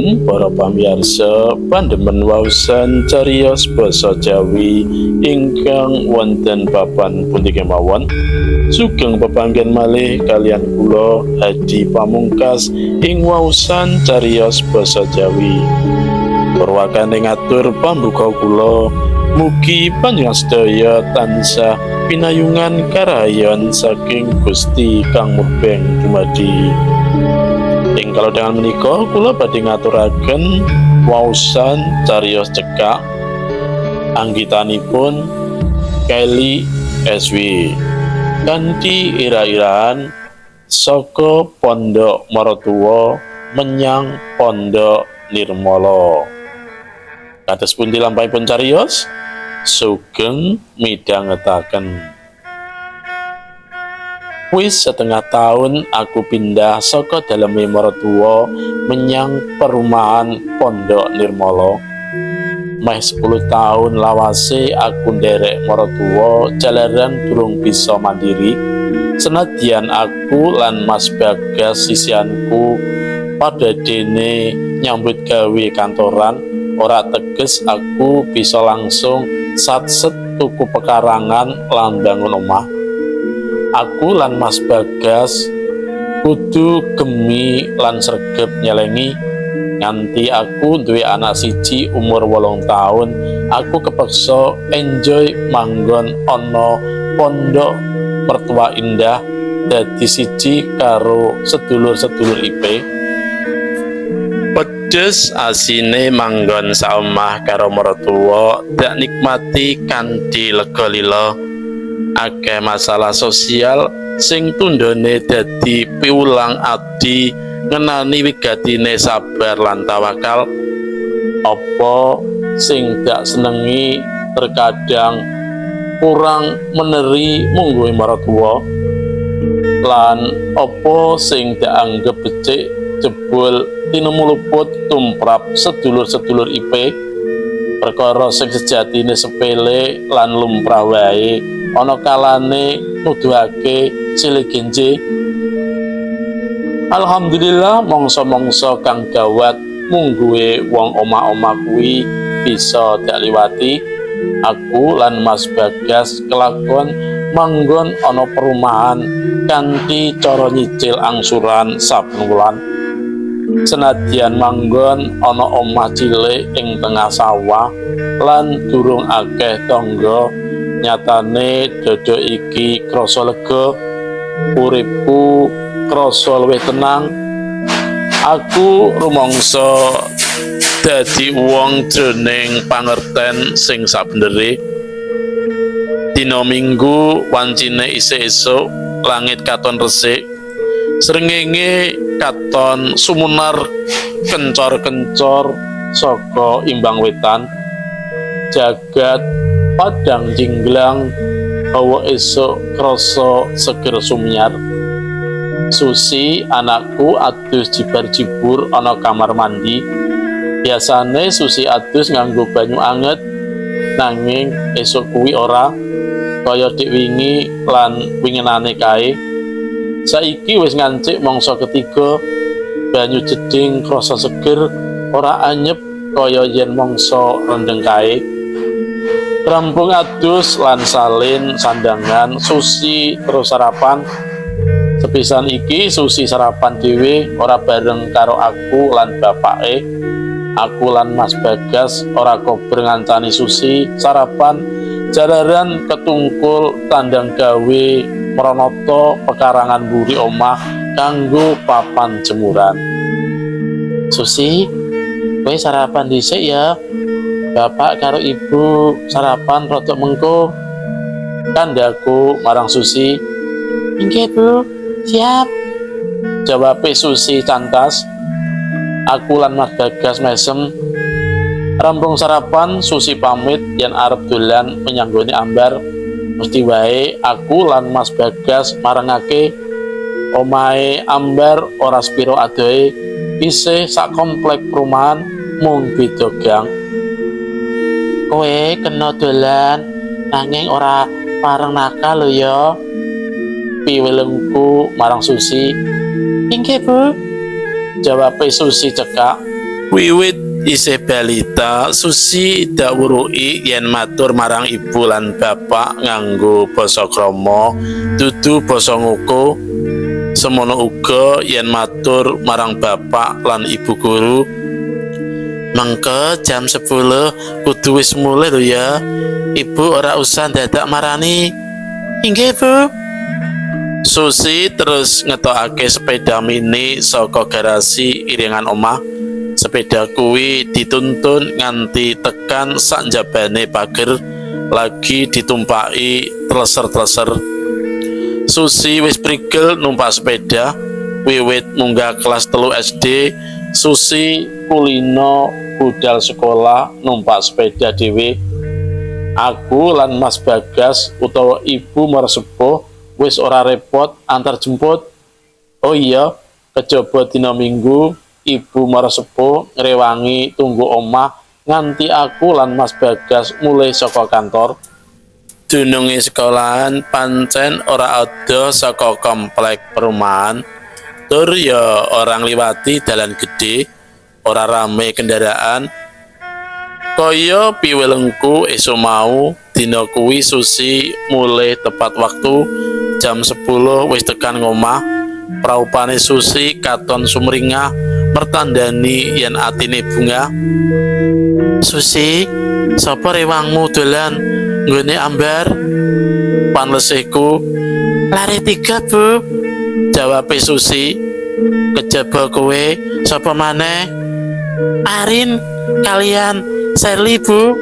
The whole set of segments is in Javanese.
Dinten para pamirsa pandemen waosan cariyos basa Jawi ingkang wonten papan pundi kemawon. Sugeng pepanggen malih kalian kula Haji Pamungkas ing waosan cariyos basa Jawi. Purwakane ngatur pambuka kula, mugi panjenengan sedaya tansah pinayungan karahayan saking Gusti Kang Murbeng dumadi. Ing kalau dengan menika kula badhe ngaturaken waosan cariyos cekak anggitanipun Kelly SW kanthi ira-iraan saka Pondok Maratuwa menyang Pondok Nirmala. Kados pundi lampahipun cariyos? Sugeng midhangetaken. Wis setengah tahun aku pindah saka daleme maratuwa menyang perumahan Pondok Nirmala. Meh 10 tahun lawase aku nderek maratuwa jalaran durung bisa mandiri. Senadyan aku lan Mas Bagas sisianku pada dene nyambut gawe kantoran, ora teges aku bisa langsung satset tuku pekarangan lan bangun omah. Aku lan Mas Bagas kudu gemi lan sregep nyelengi nganti aku duwe anak siji umur 8 tahun. Aku kepeksa enjoy manggon ana pondok mertua indah dadi siji karo sedulur-sedulur IP. Pedes asine manggon saomah karo mertua dak nikmati kanthi lega lila. Akeh masalah sosial sing tundone dadi piulang adi ngenani wigatine sabar lan tawakal. Apa sing dak senengi terkadang kurang meneri mungguhe maratuwa lan apa sing dak anggap becik jebul tinemu luput tumrap sedulur-sedulur IP. Perkara sing sejatine sepele lan lumrah wae ana kalane nuduhake cilik genje. Alhamdulillah mongso-mongso kang gawat mungguhe wong omah-omah kuwi bisa dak liwati. Aku lan Mas Bagas kelakon manggon ana perumahan kanthi cara nyicil angsuran saben wulan. Senadyan manggon ana omah cilik ing tengah sawah lan durung akeh tangga, nyatane dodo iki krasa lega, uripku krasa luwih tenang. Aku rumangsa dadi wong jroning pangerten sing sabenere. Dina Minggu wancine isih esuk langit katon resik, srengenge katon sumunar kencor-kencor saka imbang wetan. Jagat padang jinglang, hawa esuk krasa seger sumyar. Susi anakku adus jibar-jibur ana kamar mandi. Biasane Susi adus nganggo banyu anget, nanging esuk kuwi ora kaya dik wingi lan winginane kae. Saiki wis ngancik mangsa ketiga, banyu jeding krasa seger, ora anyep kaya yen mangsa rendeng kae. Rampung adus lan salin sandangan, Susi terus sarapan. Sepisan iki Susi sarapan dhewe ora bareng karo aku lan bapake. Aku lan Mas Bagas ora kober ngancani Susi sarapan jalaran ketungkul tandang gawe meronoto pekarangan buri omah kanggo papan jemuran. Susi, kowe sarapan dhisik ya. Bapak karo ibu sarapan rodok mengko. Kandaku marang Susi. Nggih, Bu. Siap. Jawab Susi cantas. Aku lan Mas Bagas mesem. Rampung sarapan, Susi pamit yen arep dolan menyang nggone Ambar. Mesti wae aku lan Mas Bagas marangake omahe Ambar ora spiro adohe, isih sak komplek perumahan mung beda gang. Kowe kena dolan nanging ora pareng nakal lho ya. Piwelengku marang Susi. Inggih, Bu. Jawab Susi cekak. Wiwit isih balita, Susi dawuhi yen matur marang ibu lan bapak nganggo basa krama, dudu basa ngoko. Semono uga yen matur marang bapak lan ibu guru. Mengko jam 10 kudu wis mulih lho ya. Ibu ora usah dadak marani. Inggih, Bu. Susi terus ngetokake sepeda mini saka garasi iringan omah. Sepeda kuwi dituntun nganti tekan sak njabane pager, lagi ditumpaki treser-treser. Susi wis prigel numpak sepeda. Wiwit munggah kelas 3 SD, Susi kulino budal sekolah numpak sepeda dhewe. Aku lan Mas Bagas utawa Ibu Marsepuh wis ora repot antar jemput. Oh iya, kejaba dina Minggu Ibu Marsepuh ngrewangi tunggu omah nganti aku lan Mas Bagas mulai saka kantor. Dununge sekolahan pancen ora ada saka komplek perumahan. Tur ya orang liwati dalan gede, ora rame kendaraan. Kaya piwelengku esuk mau dina kuwi Susi mulai tepat waktu jam 10 wis tekan ngomah. Praupane Susi katon sumringah mertandani yen atine bunga. Susi, sapa rewangmu dolan nggone ambar? Panlesihku, lari 3 Bu. Jawab Susi. Kejaba kowe sapa maneh? Arin kalian Sherly Bu.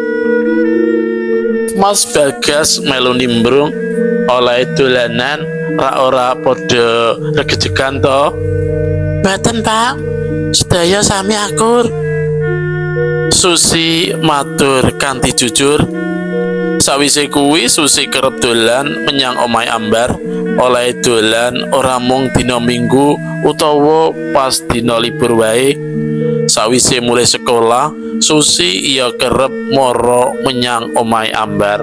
Mas Bagas melu nimbrung, oleh dolanan ora padha regejegan to? Mboten Pak, sedaya sami akur. Susi matur kanthi jujur. Sawise kuwi Susi kerep dolan menyang omahe Ambar. Oleh dolan ora mung dina Minggu utawa pas dina libur wae. Sawise mulai sekolah, Susi iya kerep mara menyang omahe Ambar.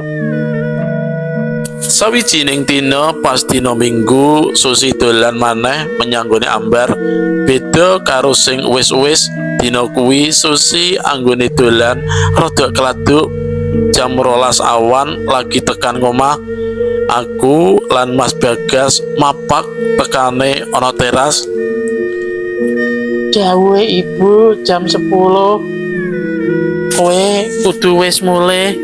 Sawijining dina pas dina Minggu, Susi dolan maneh menyang gone Ambar. Beda karo sing wis-wis, dina kuwi Susi anggone dolan rada keladuk. Jam 12 awan lagi tekan ngomah. Aku lan Mas Bagas mapak tekane ana teras. Dawuhe Ibu jam 10. Kowe kudu wis mulih.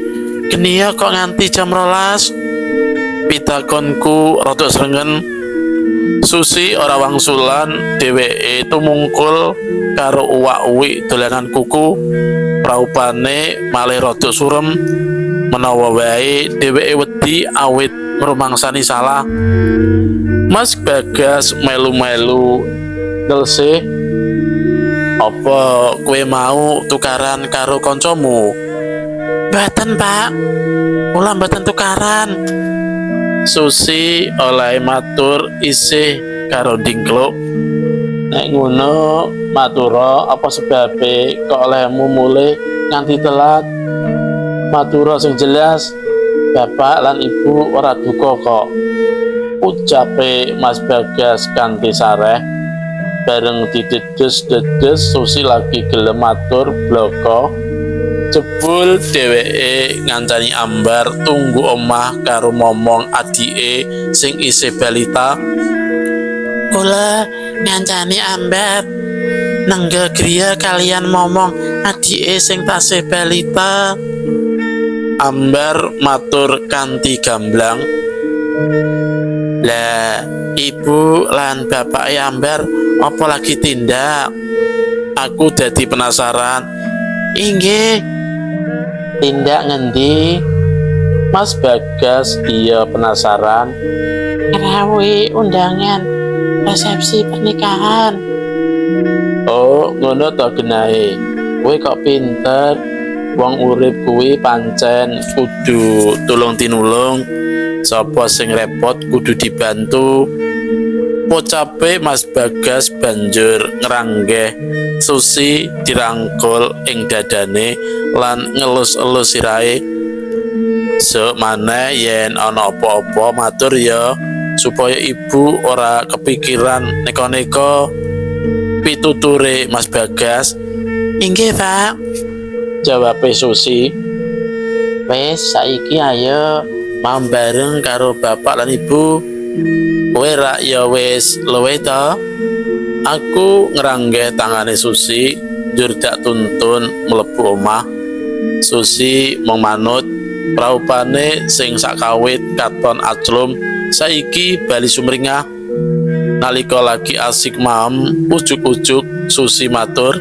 Genia kok nganti jam 12. Pitakonku rada srengen. Susi ora wangsulan, dheweke tumungkul karo uwak-uwik dolanan kuku. Praupane malih rada surem. Menawa wae dheweke wedi awit ngrumangsani salah. Mas Bagas melu-melu nelsih, apa kowe mau tukaran karo kancamu? Mboten Pak, kula mboten tukaran. Susi oleh matur isih karo dingkluk. Nek ngono matura apa sebabe kok olehmu mulih nganti telat? Matura sing jelas, bapak lan ibu ora duka kok. Ucape Mas Bagas kanthi sareh. Bareng didedes-dedes Susi lagi gelem matur bloko. Jebul dheweke ngancani Ambar tunggu omah karo momong adike sing isih balita. Kula ngancani Ambar nengga griya kalian momong adike sing tasih balita. Ambar matur kanthi gamblang. Lah, ibu lan bapak Ambar apa lagi tindak? Aku dadi penasaran. Inggih. Tindak ngendi? Mas Bagas iya penasaran. Rawi undangan resepsi pernikahan. Oh, ngono to genahe. Kowe kok pinter. Wong urip kuwi pancen kudu tulung tinulung. Sapa sing repot kudu dibantu. Pocape Mas Bagas banjur ngranggeh Susi dirangkul ing dadane lan ngelus-elus sirahe. Sok maneh yen ana apa-apa matur ya supaya ibu ora kepikiran neko-neko. Pituture Mas Bagas. Inggih, Pak. Jawab Susi. Wes saiki ayo mau bareng karo bapak lan ibu. Kowe rak ya wis luwe to. Aku ngeranggeh tangane Susi, njur dak tuntun mlebu omah. Susi mung manut, praupane sing sakawit katon aclum saiki bali sumringah. Nalika lagi asik maem, ujuk-ujuk Susi matur,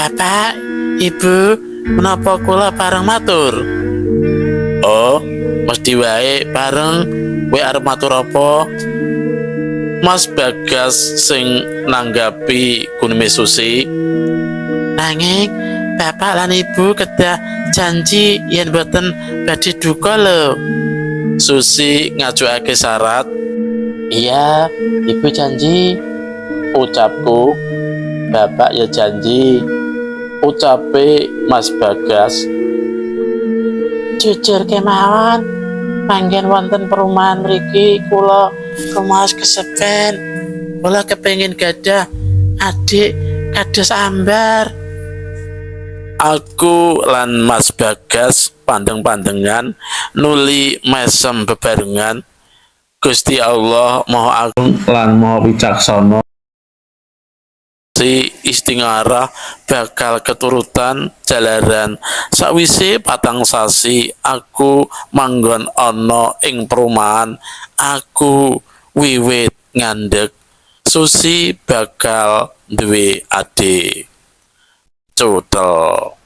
Bapak, Ibu, menapa kula bareng matur? "Oh, mesti wae bareng. Kowe arep matur apa?" Mas Bagas sing nanggapi kunime Susi. Nanging Bapak lan Ibu kedah janji yen boten badhe duka lho. Susi ngajukake syarat. Iya, ibu janji. Ucapku. Bapak ya janji. Ucape Mas Bagas. Jujur kemawon, manggen wonten perumahan mriki kula rumaos kesepen. Kula kepengin gadah adik kados Ambar. Aku lan Mas Bagas pandeng-pandengan nuli mesem bebarengan. Gusti Allah Maha Agung lan Maha Wicaksana si istingarah bakal keturutan jalaran sawise 4 sasi aku manggon ana ing perumahan. Aku wiwit ngandhek Susi bakal duwe adik. Cutel.